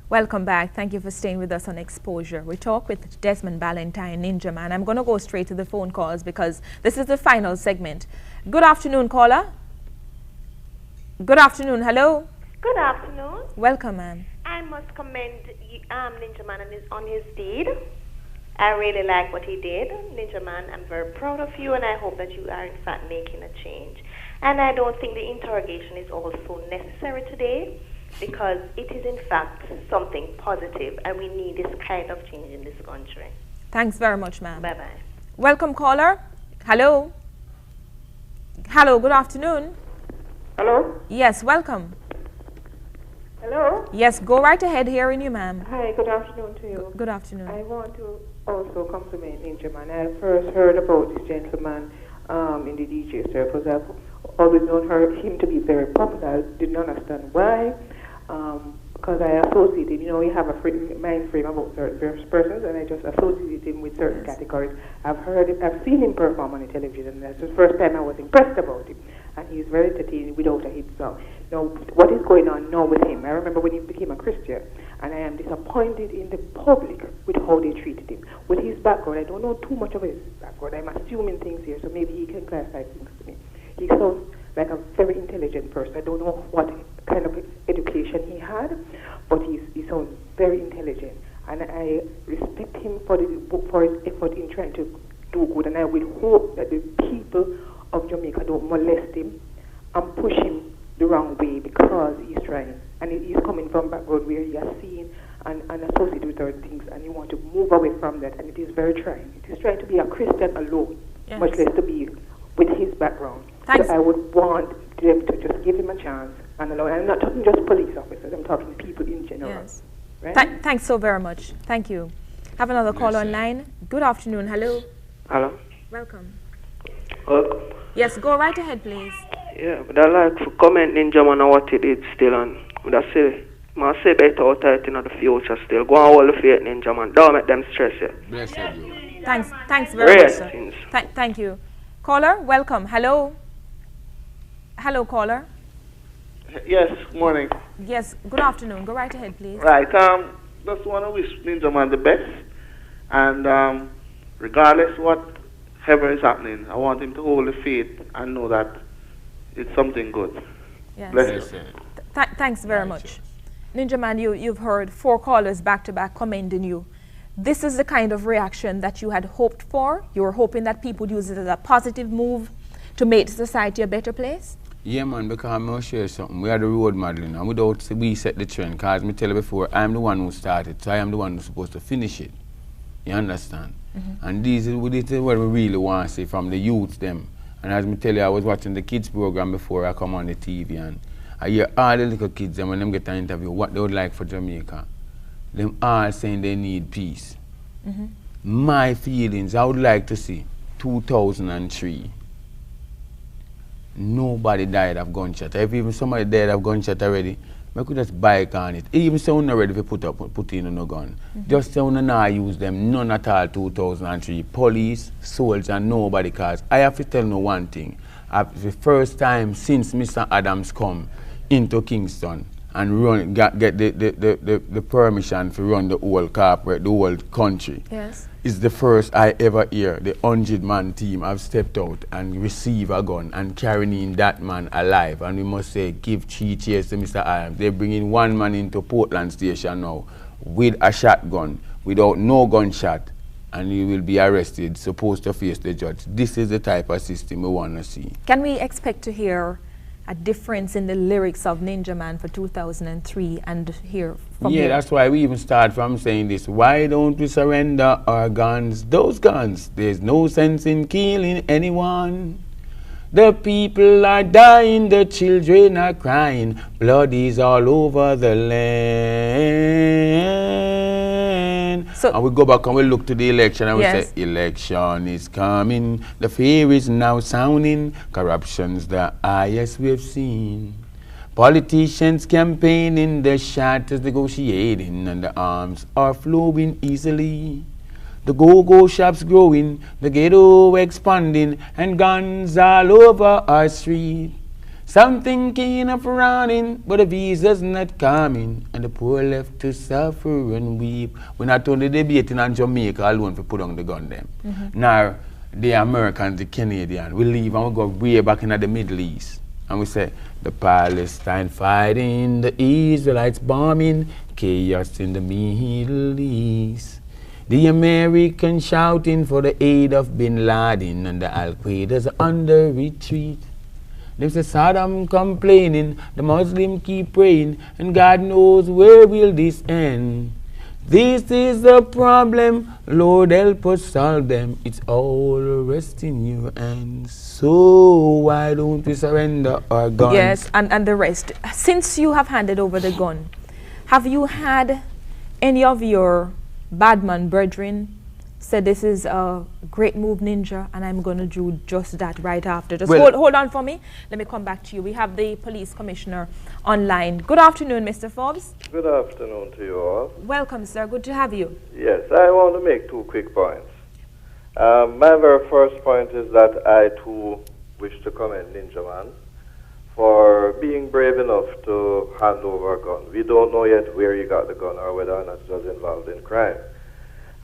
Welcome back. Thank you for staying with us on Exposure. We talk with Desmond Ballantyne, Ninjaman. I'm going to go straight to the phone calls because this is the final segment. Good afternoon, caller. Good afternoon. Hello. Good afternoon. Welcome, ma'am. I must commend Ninjaman on his deed. I really like what he did. Ninjaman, I'm very proud of you, and I hope that you are in fact making a change. And I don't think the interrogation is also necessary today, because it is in fact something positive, and we need this kind of change in this country. Thanks very much, ma'am. Bye-bye. Welcome, caller. Hello. Hello, good afternoon. Hello? Yes, welcome. Hello? Yes, go right ahead, hearing you, ma'am. Hi, good afternoon to you. Good afternoon. I want to also compliment Ninjaman. I first heard about this gentleman in the DJ circles. I've always known him to be very popular. I didn't understand why. Because I associated, we have a mind frame about certain persons, and I just associated him with certain categories. I've seen him perform on the television, and that's the first time I was impressed about him. And he's very entertaining without a hit song. Now, what is going on now with him? I remember when he became a Christian, and I am disappointed in the public with how they treated him. With his background, I don't know too much of his background. I'm assuming things here, so maybe he can clarify things to me. He sounds like a very intelligent person. I don't know what kind of education he had, but he sounds very intelligent. And I respect him for his effort in trying to do good. And I will hope that the people of Jamaica don't molest him and push him the wrong way, because he's trying. And he's coming from a background where he has seen and associated with certain things, and he wants to move away from that. And it is very trying. It is trying to be a Christian alone, much less to be with his background. Thanks. So I would want them to just give him a chance and allow. I'm not talking just police officers. I'm talking people in general. Yes. Right? Thanks so very much. Thank you. Have another call online. Good afternoon. Hello. Hello. Welcome. Welcome. Yes, go right ahead, please. Yeah, but I like to comment Ninjaman on what he did still, and I say, must say better out it in the future still. Go on hold the faith, Ninjaman. Don't make them stress you. Bless you. Thanks very much, sir. Thank you. Caller, welcome. Hello. Hello, caller. Yes, morning. Yes, good afternoon. Go right ahead, please. Right, just want to wish Ninjaman the best, and regardless whatever is happening, I want him to hold the faith and know that it's something good. Yes. Bless you. Thanks very much. Ninjaman, you've heard 4 callers back-to-back commending you. This is the kind of reaction that you had hoped for? You were hoping that people would use it as a positive move to make society a better place? Yeah, man, because I'm going to share something. We are the role modeling, and without we set the trend, because I tell you before, I'm the one who started, so I am the one who's supposed to finish it. You understand? And this is what we really want to see from the youth, them. And as I tell you, I was watching the kids program before I come on the TV, and I hear all the little kids, and when them get an interview, what they would like for Jamaica. Them all saying they need peace. My feelings, I would like to see 2003. Nobody died of gunshot. If even somebody died of gunshot already, I could just bike on it. Even someone not ready to put in no gun. Just someone not use them, none at all 2003. Police, soldiers, nobody, cause I have to tell you one thing. The first time since Mr. Adams come into Kingston and get the permission to run the whole corporate, the whole country. Yes. It's the first I ever hear the 100-man team have stepped out and receive a gun and carrying in that man alive. And we must say, give 3 cheers to Mr. Adams. They're bringing one man into Portland Station now with a shotgun, without no gunshot, and he will be arrested, supposed to face the judge. This is the type of system we want to see. Can we expect to hear a difference in the lyrics of Ninjaman for 2003 and hear from Yeah, here? that's why we even start from saying this. Why don't we surrender our guns? Those guns, there's no sense in killing anyone. The people are dying, the children are crying, blood is all over the land. So, and we go back and we look to the election and we say, election is coming, the fear is now sounding, corruption's the highest we've seen. Politicians campaigning, the shatters negotiating, and the arms are flowing easily. The go-go shops growing, the ghetto expanding, and guns all over our street. Some thinking of running, but the visa's not coming, and the poor left to suffer and weep. We're not only debating on Jamaica alone for put on the gun them. Now, the Americans, the Canadians, we leave and we go way back into the Middle East. And we say, the Palestine fighting, the Israelites bombing, chaos in the Middle East. The Americans shouting for the aid of Bin Laden, and the Al-Qaeda's under retreat. They say Saddam complaining, the Muslim keep praying, and God knows where will this end. This is the problem, Lord help us solve them. It's all resting your hands. So why don't we surrender our guns? Yes, and the rest. Since you have handed over the gun, have you had any of your badman brethren say this is a great move, Ninja, and I'm going to do just that right after? Just hold on for me. Let me come back to you. We have the police commissioner online. Good afternoon, Mr. Forbes. Good afternoon to you all. Welcome, sir. Good to have you. Yes, I want to make 2 quick points. My very first point is that I too wish to commend Ninjaman for being brave enough to hand over a gun. We don't know yet where he got the gun or whether or not it was involved in crime.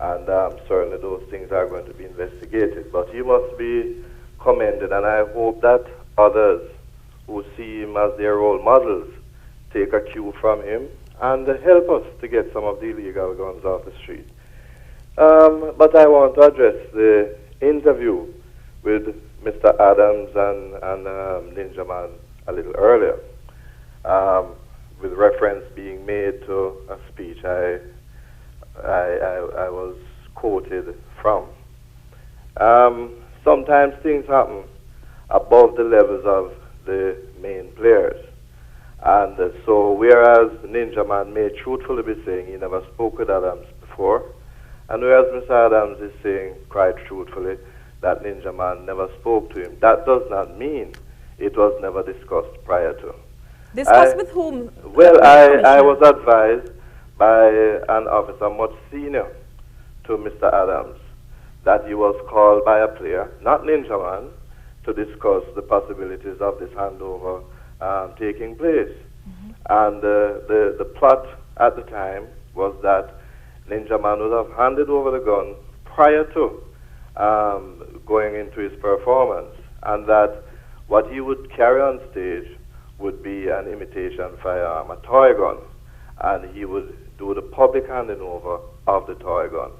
And certainly those things are going to be investigated. But he must be commended, and I hope that others who see him as their role models take a cue from him and help us to get some of the illegal guns off the street. But I want to address the interview with Mr. Adams and Ninjaman a little earlier, with reference being made to a speech I was quoted from. Sometimes things happen above the levels of the main players. And so whereas Ninjaman may truthfully be saying he never spoke with Adams before, and whereas Mr. Adams is saying quite truthfully that Ninjaman never spoke to him, that does not mean it was never discussed prior to. Discussed with whom? Well, I was advised by an officer much senior to Mr. Adams that he was called by a player, not Ninjaman, to discuss the possibilities of this handover taking place. And the plot at the time was that Ninjaman would have handed over the gun prior to going into his performance, and that what he would carry on stage would be an imitation firearm, a toy gun, and he would do the public handing over of the toy gun.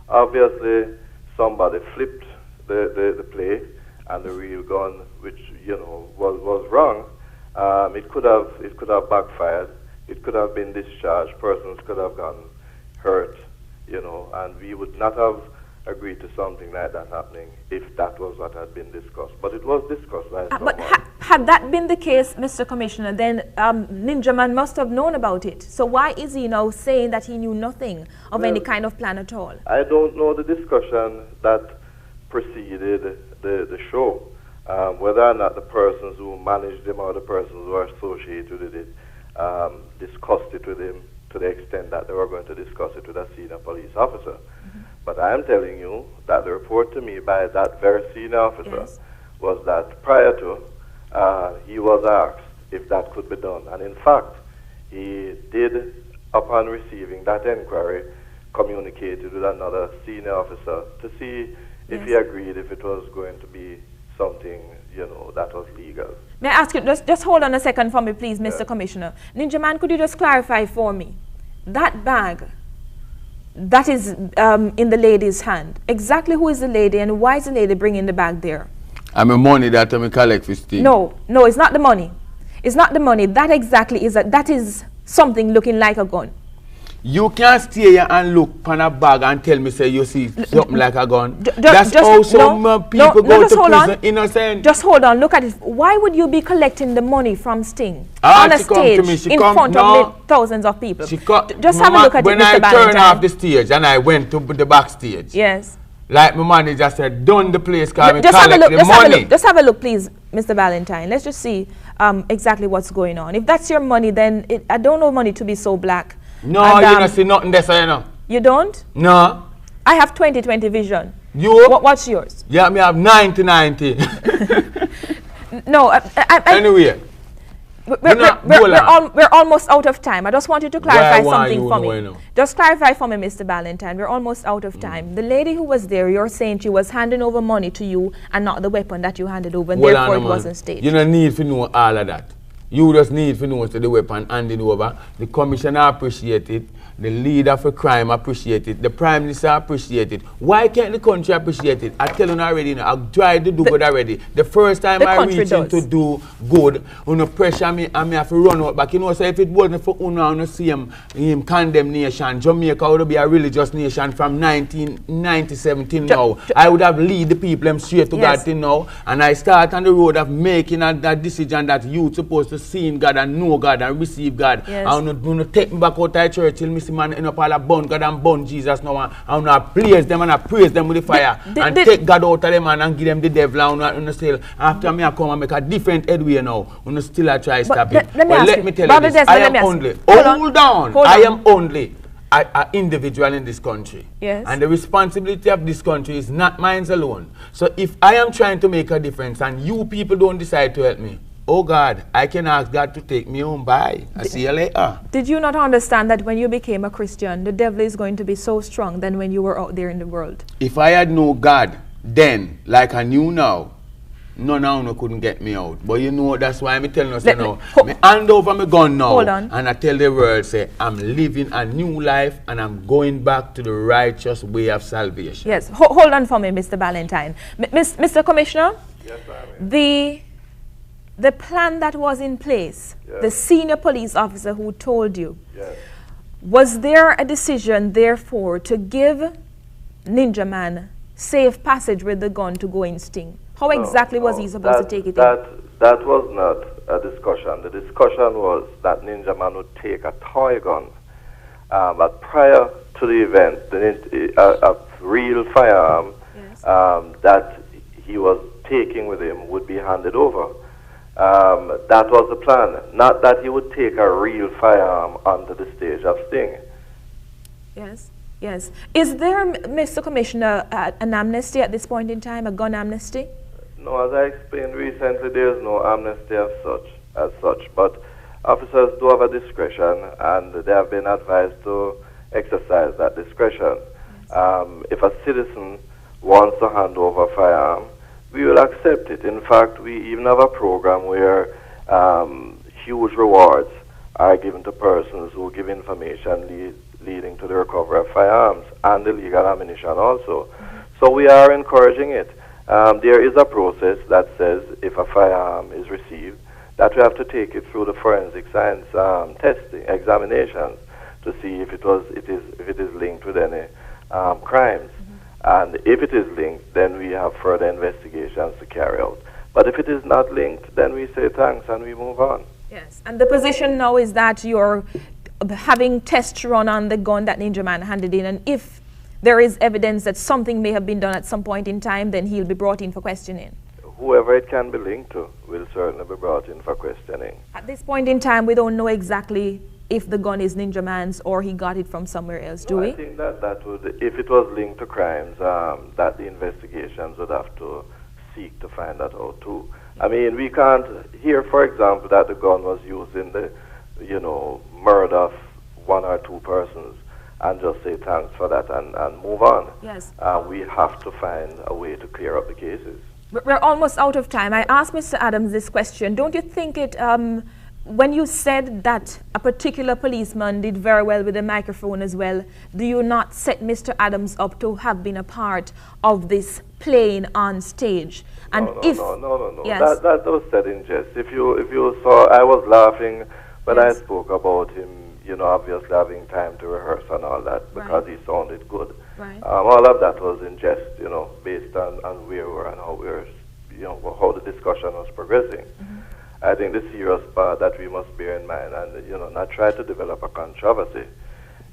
Obviously, somebody flipped the play, and the real gun, which was wrong. It could have backfired. It could have been discharged. Persons could have gotten hurt, and we would not have agreed to something like that happening if that was what had been discussed. But it was discussed by someone. But had that been the case, Mr. Commissioner, then Ninjaman must have known about it. So why is he now saying that he knew nothing of any kind of plan at all? I don't know the discussion that preceded the show, whether or not the persons who managed him or the persons who are associated with it discussed it with him to the extent that they were going to discuss it with a senior police officer. But I am telling you that the report to me by that very senior officer was that prior to, he was asked if that could be done. And in fact, he did, upon receiving that inquiry, communicated with another senior officer to see if he agreed if it was going to be something, that was legal. May I ask you, just hold on a second for me, please, Mr. Commissioner. Ninjaman, could you just clarify for me, that bag that is in the lady's hand, exactly who is the lady and why is the lady bringing the bag there? I'm a money that I collect for Steve. No, it's not the money. It's not the money. That exactly is that is something looking like a gun. You can't stay here and look on a bag and tell me say you see something like a gun. That's how some people go to prison innocent. Just hold on, look at it. Why would you be collecting the money from Sting on a stage in front of thousands of people? Just have a look at it, when I turned off the stage and I went to the backstage. Yes. Like my manager said, done the place, because I collect the money. Just have a look, please, Mr. Valentine. Let's just see exactly what's going on. If that's your money, then I don't know money to be so black. No, and, you don't see nothing there, you know. You don't? No. I have 20/20 vision. You? What's yours? Yeah, me have 90/90. No, anyway, We're almost out of time. I just want you to clarify something for me. Just clarify for me, Mr. Ballantyne. We're almost out of time. The lady who was there, you're saying she was handing over money to you and not the weapon that you handed over, and therefore it wasn't staged. You don't need to know all of that. You just need to know the weapon handed over. The commissioner appreciate it. The leader for crime appreciate it. The prime minister appreciate it. Why can't the country appreciate it? I tell you already, I've tried to do good already. The first time I reach in to do good, no pressure me, and me have to run out back. You know, so if it wasn't for Una see him condemnation, Jamaica would be a religious nation from 1997 till now. I would have lead the people them straight to God till now. And I start on the road of making that decision that youth supposed to see in God and know God and receive God. Yes. I want to take me back out of church till me man end up all a bun God and bun Jesus now and I praise them and I praise them with the fire and take God out of them and give them the devil and still after me I come and make a different headway now and still I try to stop it. But let me tell you this, I am only I am only an individual in this country. Yes. And the responsibility of this country is not mine alone. So if I am trying to make a difference and you people don't decide to help me, oh God, I can ask God to take me home. Bye. I see you later. Did you not understand that when you became a Christian, the devil is going to be so strong than when you were out there in the world? If I had no God then, like I knew now, none of you couldn't get me out. But you know, that's why I'm telling you now. Me hand over my gun now. Hold on. And I tell the world, say, I'm living a new life and I'm going back to the righteous way of salvation. Yes. Hold on for me, Mr. Ballantyne. Mr. Commissioner? Yes, ma'am. The plan that was in place, the senior police officer who told you, was there a decision, therefore, to give Ninjaman safe passage with the gun to go in sting? How exactly was he supposed to take it in? That was not a discussion. The discussion was that Ninjaman would take a toy gun. But prior to the event, a real firearm that he was taking with him would be handed over. That was the plan, not that he would take a real firearm onto the stage of Sting. Yes, yes. Is there, Mr. Commissioner, an amnesty at this point in time, a gun amnesty? No, as I explained recently, there is no amnesty as such. But officers do have a discretion, and they have been advised to exercise that discretion. If a citizen wants to hand over a firearm, we will accept it. In fact, we even have a program where huge rewards are given to persons who give information leading to the recovery of firearms and illegal ammunition also. So we are encouraging it. There is a process that says if a firearm is received, that we have to take it through the forensic science testing, examinations, to see if it is linked with any crimes. And if it is linked, then we have further investigations to carry out. But if it is not linked, then we say thanks and we move on. Yes, and the position now is that you're having tests run on the gun that Ninjaman handed in, and if there is evidence that something may have been done at some point in time, then he'll be brought in for questioning. Whoever it can be linked to will certainly be brought in for questioning. At this point in time, we don't know exactly if the gun is Ninjaman's or he got it from somewhere else, do we? I think that would, if it was linked to crimes, that the investigations would have to seek to find that out too. I mean, we can't hear, for example, that the gun was used in the, murder of one or two persons and just say thanks for that and move on. Yes. We have to find a way to clear up the cases. We're almost out of time. I asked Mr. Adams this question. Don't you think it, when you said that a particular policeman did very well with the microphone as well, do you not set Mr. Adams up to have been a part of this playing on stage? And no. Yes. That was said in jest. If you saw, I was laughing when I spoke about him, obviously having time to rehearse and all that because he sounded good. Right. All of that was in jest, based on where we were and how we were, how the discussion was progressing. I think the serious part that we must bear in mind and, not try to develop a controversy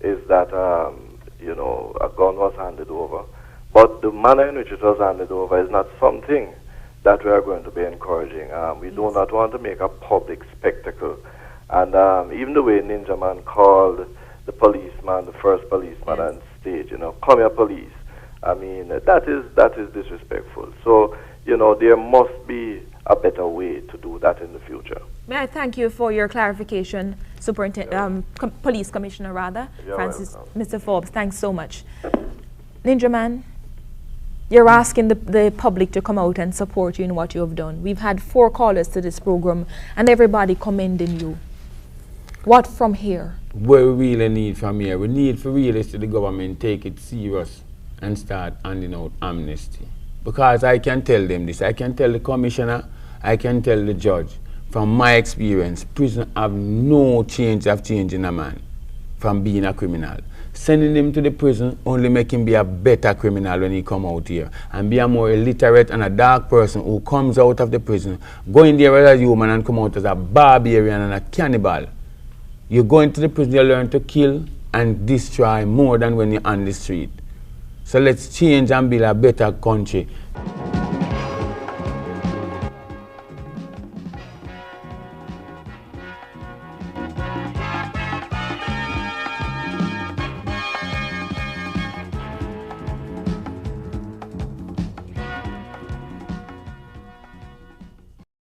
is that, a gun was handed over. But the manner in which it was handed over is not something that we are going to be encouraging. We do not want to make a public spectacle. And even the way Ninjaman called the policeman, the first policeman on stage, come here police. I mean, that is disrespectful. So, there must be a better way to do that in the future. May I thank you for your clarification, Police Commissioner rather, Francis, Mr. Forbes. Thanks so much. Ninjaman, you're asking the public to come out and support you in what you have done. We've had 4 callers to this program and everybody commending you. What from here? What we really need from here, we need for really to the government take it serious and start handing out amnesty. Because I can tell them this, I can tell the commissioner, I can tell the judge, from my experience, prison have no change of changing a man from being a criminal. Sending him to the prison only make him be a better criminal when he come out here and be a more illiterate and a dark person who comes out of the prison, go in there as a human and come out as a barbarian and a cannibal. You go into the prison, you learn to kill and destroy more than when you're on the street. So let's change and build a better country.